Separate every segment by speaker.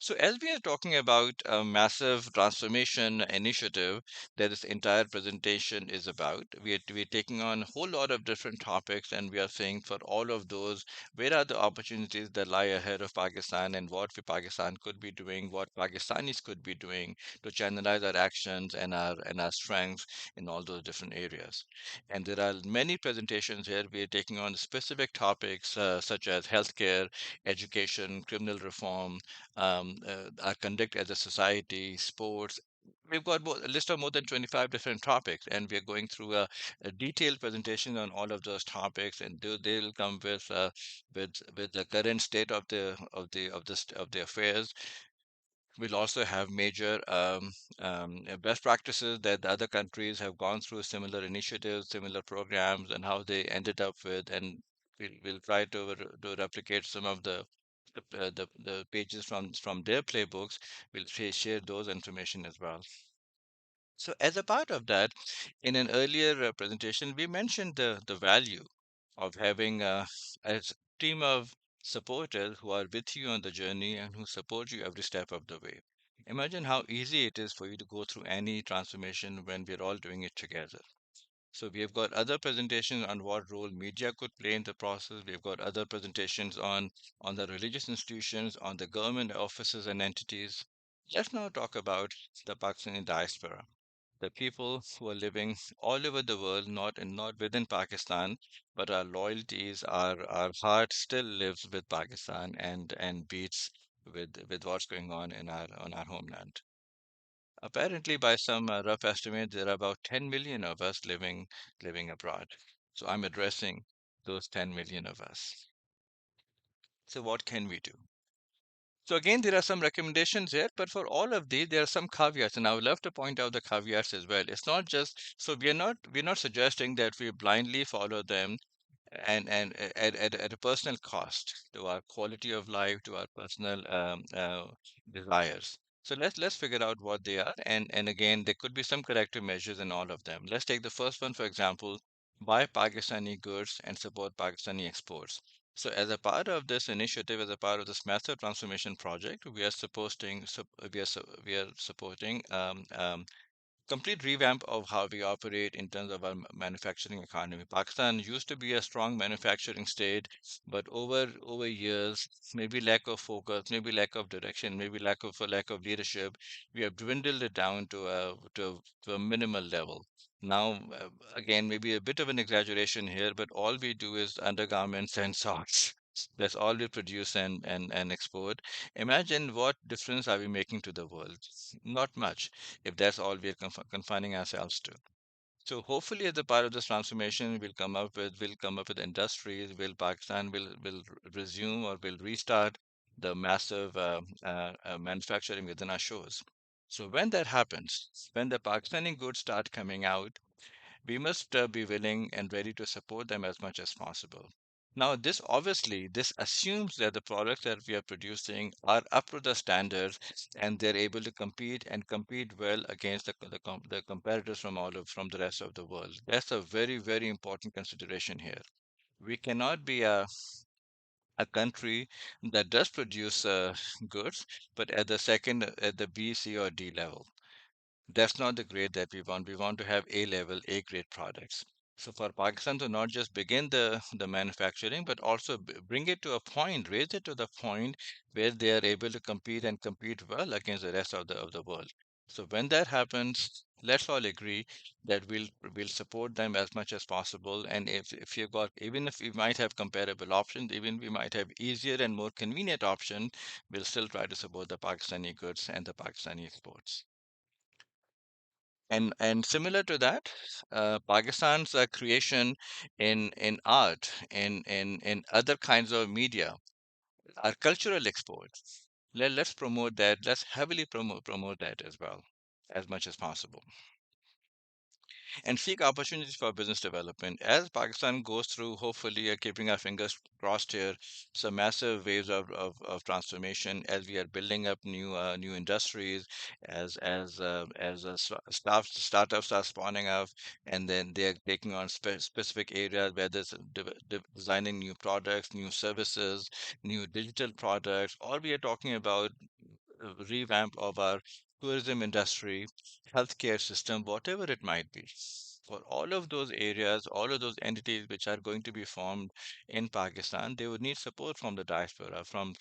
Speaker 1: So, as we are talking about a massive transformation initiative that this entire presentation is about, we're taking on a whole lot of different topics, and we are saying for all of those, where are the opportunities that lie ahead of Pakistan, and what Pakistan could be doing, what Pakistanis could be doing to channelize our actions and our strengths in all those different areas. And there are many presentations here. We are taking on specific topics such as healthcare, education, criminal reform, our conduct as a society, sports. We've got a list of more than 25 different topics, and we're going through a detailed presentation on all of those topics, and they'll come with the current state of the affairs. We'll also have major best practices that the other countries have gone through similar initiatives, similar programs, and how they ended up with, and we'll try to replicate some of the pages from their playbooks. We'll share those information as well. So as a part of that, in an earlier presentation, we mentioned the value of having a team of supporters who are with you on the journey and who support you every step of the way. Imagine how easy it is for you to go through any transformation when we're all doing it together. So we have got other presentations on what role media could play in the process. We've got other presentations on the religious institutions, on the government offices and entities. Let's now talk about the Pakistani diaspora, the people who are living all over the world, not within Pakistan, but our loyalties, our heart still lives with Pakistan and beats with what's going on our homeland. Apparently, by some rough estimate, there are about 10 million of us living abroad. So I'm addressing those 10 million of us. So what can we do? So again, there are some recommendations here, but for all of these, there are some caveats, and I would love to point out the caveats as well. It's not just so we're not suggesting that we blindly follow them and at a personal cost to our quality of life, to our personal desires. So let's figure out what they are, and again, there could be some corrective measures in all of them. Let's take the first one, for example, buy Pakistani goods and support Pakistani exports. So, as a part of this initiative, as a part of this massive transformation project, we are supporting complete revamp of how we operate in terms of our manufacturing economy. Pakistan used to be a strong manufacturing state, but over years, maybe lack of focus, maybe lack of direction, maybe lack of leadership, we have dwindled it down to a minimal level. Now, again, maybe a bit of an exaggeration here, but all we do is undergarments and socks. That's all we produce and export. Imagine what difference are we making to the world? Not much if that's all we are confining ourselves to. So hopefully, as a part of this transformation, we'll come up with industries. Will Pakistan will resume or will restart the massive manufacturing within our shores. So when that happens, when the Pakistani goods start coming out, we must be willing and ready to support them as much as possible. Now, this assumes that the products that we are producing are up to the standards and they're able to compete well against the competitors from the rest of the world. That's a very, very important consideration here. We cannot be a country that does produce goods, but at the B, C, or D level. That's not the grade that we want. We want to have A level, A grade products. So for Pakistan to not just begin the manufacturing, but also bring it to a point, raise it to the point where they are able to compete well against the rest of the world. So when that happens, let's all agree that we'll support them as much as possible. And if you've got even if we might have comparable options, even we might have easier and more convenient option, we'll still try to support the Pakistani goods and the Pakistani exports. And similar to that, Pakistan's creation in art, in other kinds of media, are cultural exports. Let's promote that. Let's heavily promote that as well, as much as possible, and seek opportunities for business development. As Pakistan goes through, hopefully, keeping our fingers crossed here, some massive waves of transformation as we are building up new industries, as startups are spawning up, and then they are taking on specific areas where there's designing new products, new services, new digital products. All we are talking about revamp of our tourism industry, healthcare system, whatever it might be. For all of those areas, all of those entities which are going to be formed in Pakistan, they would need support from the diaspora, from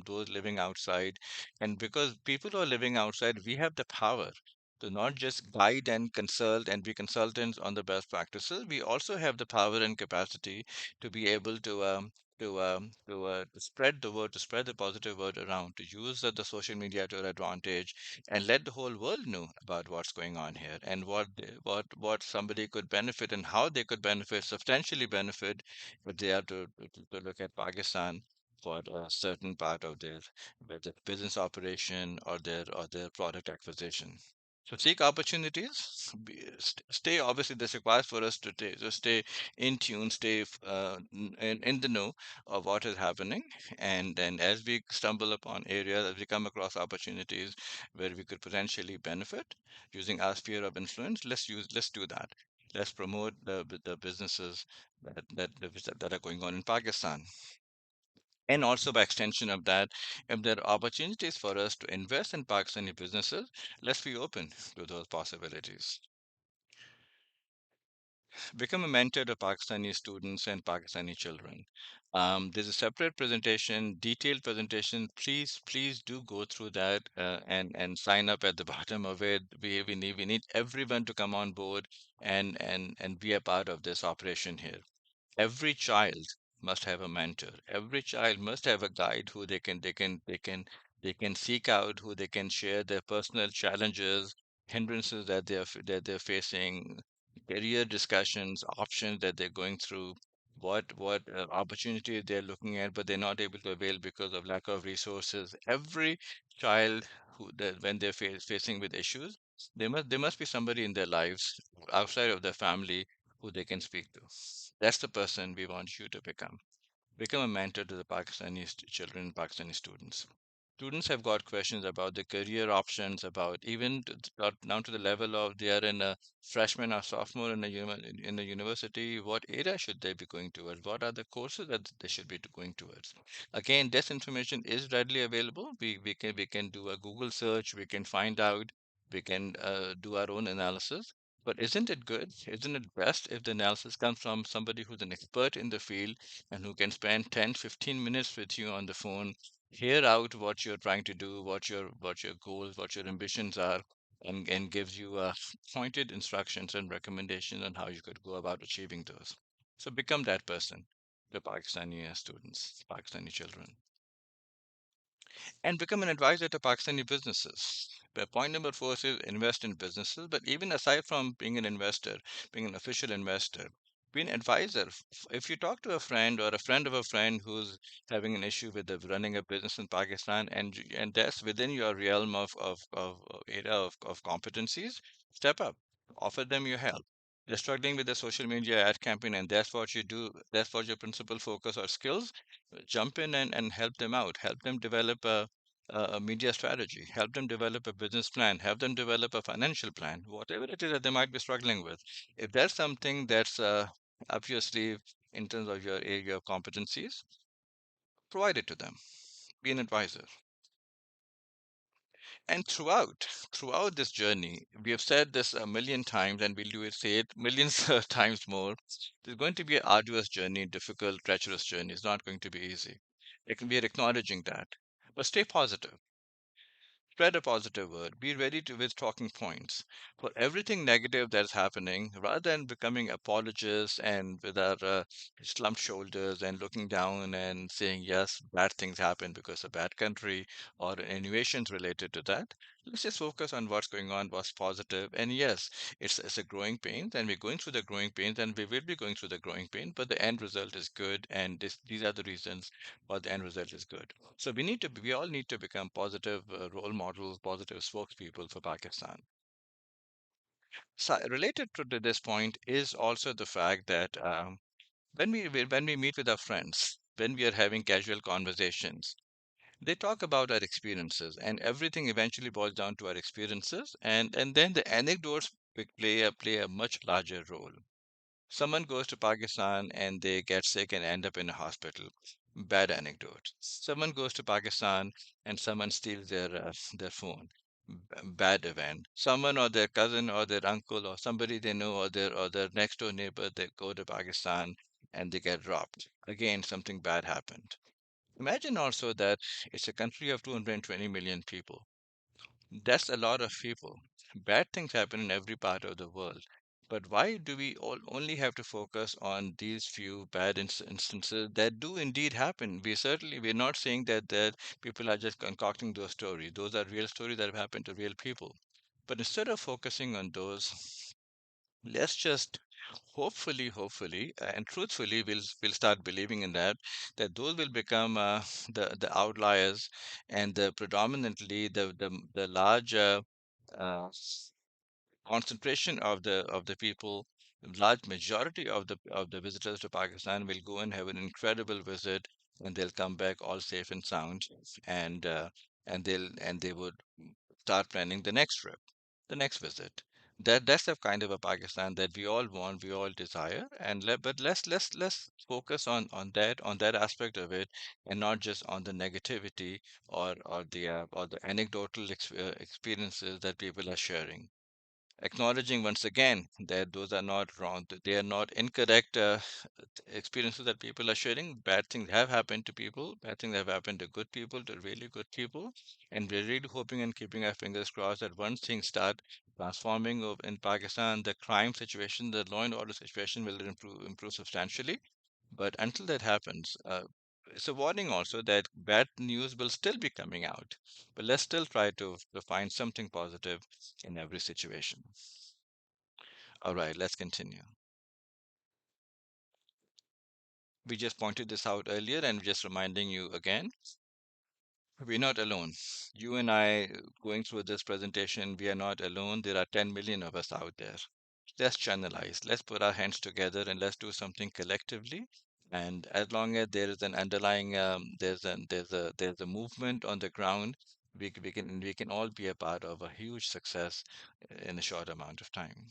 Speaker 1: those living outside. And because people who are living outside, we have the power to not just guide and consult and be consultants on the best practices. We also have the power and capacity to be able to spread the word, to spread the positive word around, to use the social media to our advantage, and let the whole world know about what's going on here and what somebody could benefit and how they could benefit, substantially benefit, if they have to look at Pakistan for a certain part of their whether business operation or their product acquisition. So seek opportunities. Stay. Obviously, this requires for us to stay in tune, stay in the know of what is happening, and then as we stumble upon areas, as we come across opportunities where we could potentially benefit using our sphere of influence, let's do that. Let's promote the businesses that are going on in Pakistan. And also, by extension of that, if there are opportunities for us to invest in Pakistani businesses, let's be open to those possibilities. Become a mentor to Pakistani students and Pakistani children. There's a separate presentation, detailed presentation. Please do go through that and sign up at the bottom of it. We need everyone to come on board and be a part of this operation here. Every child must have a mentor. Every child must have a guide who they can seek out, who they can share their personal challenges, hindrances that they're facing, career discussions, options that they're going through, what opportunities they're looking at, but they're not able to avail because of lack of resources. Every child when they're facing with issues, there must be somebody in their lives outside of their family who they can speak to. That's the person we want you to become. Become a mentor to the Pakistani children, Pakistani students. Students have got questions about the career options, about even down to the level of they are in a freshman or sophomore in a university. What area should they be going towards? What are the courses that they should be going towards? Again, this information is readily available. We can do a Google search. We can find out. We can do our own analysis. But isn't it good? Isn't it best if the analysis comes from somebody who's an expert in the field and who can spend 10, 15 minutes with you on the phone, hear out what you're trying to do, what your goals, what your ambitions are, and gives you pointed instructions and recommendations on how you could go about achieving those. So become that person, the Pakistani students, Pakistani children, and become an advisor to Pakistani businesses. Point number four is invest in businesses. But even aside from being an investor, being an official investor, be an advisor. If you talk to a friend or a friend of a friend who's having an issue with running a business in Pakistan, and that's within your realm of area of competencies, step up, offer them your help. They're struggling with the social media ad campaign, and that's what you do. That's what your principal focus or skills. Jump in and help them out. Help them develop a media strategy. Help them develop a business plan. Help them develop a financial plan. Whatever it is that they might be struggling with. If there's something that's obviously in terms of your area of competencies, provide it to them. Be an advisor. And throughout this journey, we have said this a million times, and we'll do it, say it millions of times more. There's going to be an arduous journey, difficult, treacherous journey. It's not going to be easy. We are acknowledging that. But stay positive. Spread a positive word. Be ready to with talking points for everything negative that's happening, rather than becoming apologists and with our slumped shoulders and looking down and saying yes, bad things happen because of bad country or innovations related to that. Let's just focus on what's going on, what's positive. And yes, it's a growing pain, and we're going through the growing pains, and we will be going through the growing pain, but the end result is good, and these are the reasons why the end result is good. So we all need to become positive role models, positive spokespeople for Pakistan. So related to this point is also the fact that when we meet with our friends, when we are having casual conversations, they talk about our experiences, and everything eventually boils down to our experiences, and then the anecdotes play a much larger role. Someone goes to Pakistan and they get sick and end up in a hospital. Bad anecdote. Someone goes to Pakistan and someone steals their phone. Bad event. Someone or their cousin or their uncle or somebody they know or their next door neighbor, they go to Pakistan and they get robbed. Again, something bad happened. Imagine also that it's a country of 220 million people. That's a lot of people. Bad things happen in every part of the world. But why do we all only have to focus on these few bad instances that do indeed happen? We're not saying that people are just concocting those stories. Those are real stories that have happened to real people. But instead of focusing on those, let's just hopefully and truthfully we'll start believing in that those will become the outliers and the predominantly the large uh, concentration of the people, large majority of the visitors to Pakistan will go and have an incredible visit, and they'll come back all safe and sound, and uh, and they would start planning the next trip, the next visit. That's the kind of a Pakistan that we all want, we all desire, and but let's focus on that aspect of it, and not just on the negativity or the anecdotal experiences that people are sharing, acknowledging once again that those are not wrong, that they are not incorrect experiences that people are sharing. Bad things have happened to people, bad things have happened to good people, to really good people. And we're really hoping and keeping our fingers crossed that once things start transforming in Pakistan, the crime situation, the law and order situation will improve substantially. But until that happens, it's a warning also that bad news will still be coming out. But let's still try to find something positive in every situation. All right, let's continue. We just pointed this out earlier and just reminding you again, we're not alone. You and I going through this presentation, we are not alone. There are 10 million of us out there. Let's channelize. Let's put our hands together and let's do something collectively. And as long as there is an underlying, there's a movement on the ground, we can all be a part of a huge success in a short amount of time.